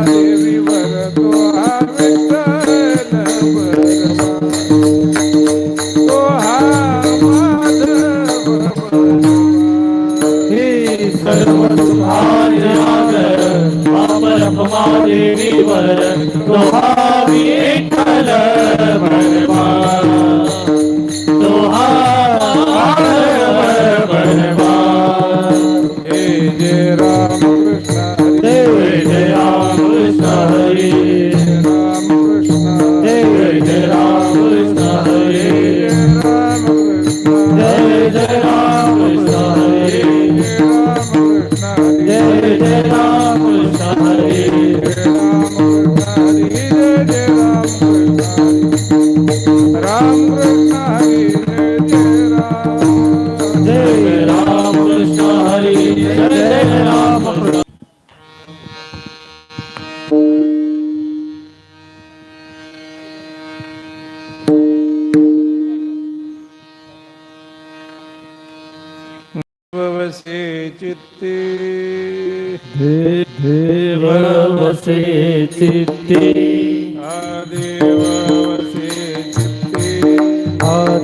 देवी वर तो हा विठ्ठल बरवा तो हा माधव बरवा हे सर्व सुभाग्य परब्रह्मा देवी वर तो हा विठ्ठल बरवा तो हा माधव बरवा हे जय राम कृष्ण हरी जय राम कृष्ण हरी राम कृष्ण जय राम कृष्ण हरी राम कृष्ण जय राम कृष्ण हरी राम कृष्ण जय राम कृष्ण हरी राम कृष्ण हरी जय राम कृष्ण हरी राम कृष्ण हरी जय राम कृष्ण हरी जय राम कृष्ण वसे चित्ते देव वसे चित्ते देव वसे चित्ते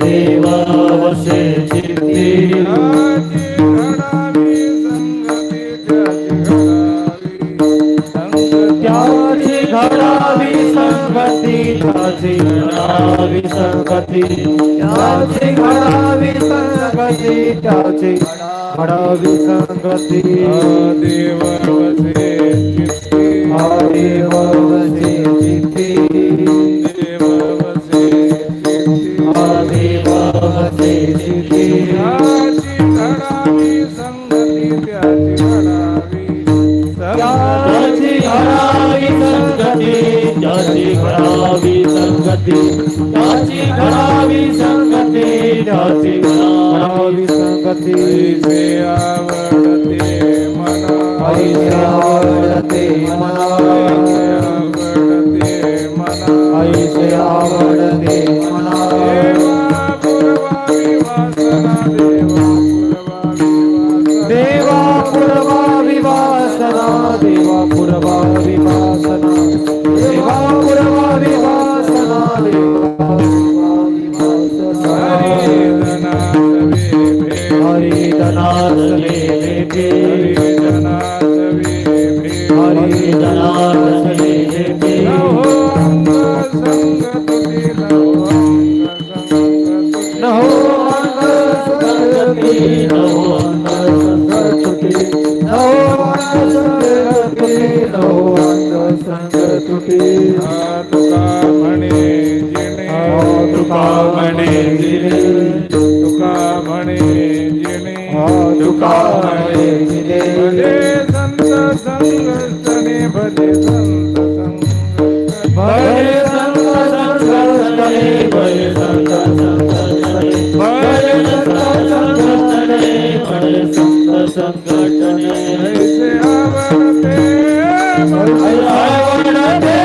देव वसे चित्ते त्याची घडावी संगती त्याची घडावी संगती त्याची घडावी संगती त्याची घडावी संगती देव वसे चित्ते देव वसे चित्ते देव वसे चित्ते देव वसे चित्ते त्याची घडावी संगती त्याची घडावी त्याची घडावी संगती त्याची घडावी संगती त्याची घडावी संगती त्याची घडावी संगती ऐसे आवडते मना ऐसे आवडते मना ऐसे आवडते मना देवा पुरवा विवासना देवा पुरवा विवासना देवा पुरवा विवासना देवा विवासना हरिधनाथ लेके हरिधनाथ लेके न हो अंग संगती न हो अंग संगती न हो अंग संगती न हो अंग संगती तुका म्हणे जिणे तुका म्हणे जिने तुका म्हणे जिणे तुका म्हणे जिने भजे संत संगतने भजे संत भजे संत संगतने भजे संत संगतने भजे संत संगतने भजे संत संगतने ऐसे आवडते आवडते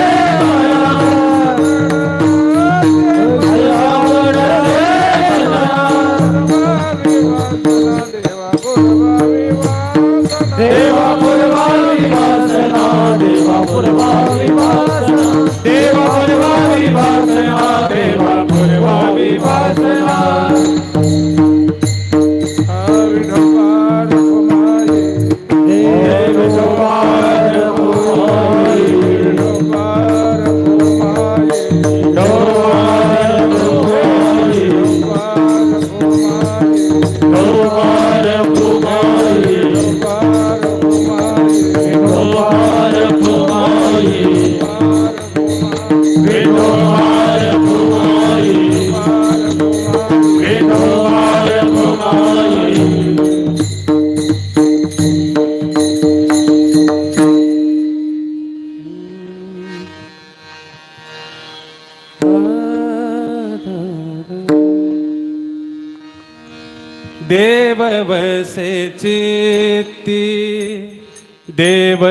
देवा पुरवा विवासना देवा पुरवा विवासना देवा पुरवा विवासना देवा पुरवा विवासना विठोबार कुमारी देव जोबार कुमारी विठोबार कुमारी जोबार कुमारी जोबार कुमारी विठोबार कुमारी जोबार कुमारी विठोबार कुमारी विठोबार कुमारी देव वसे चित्ती देव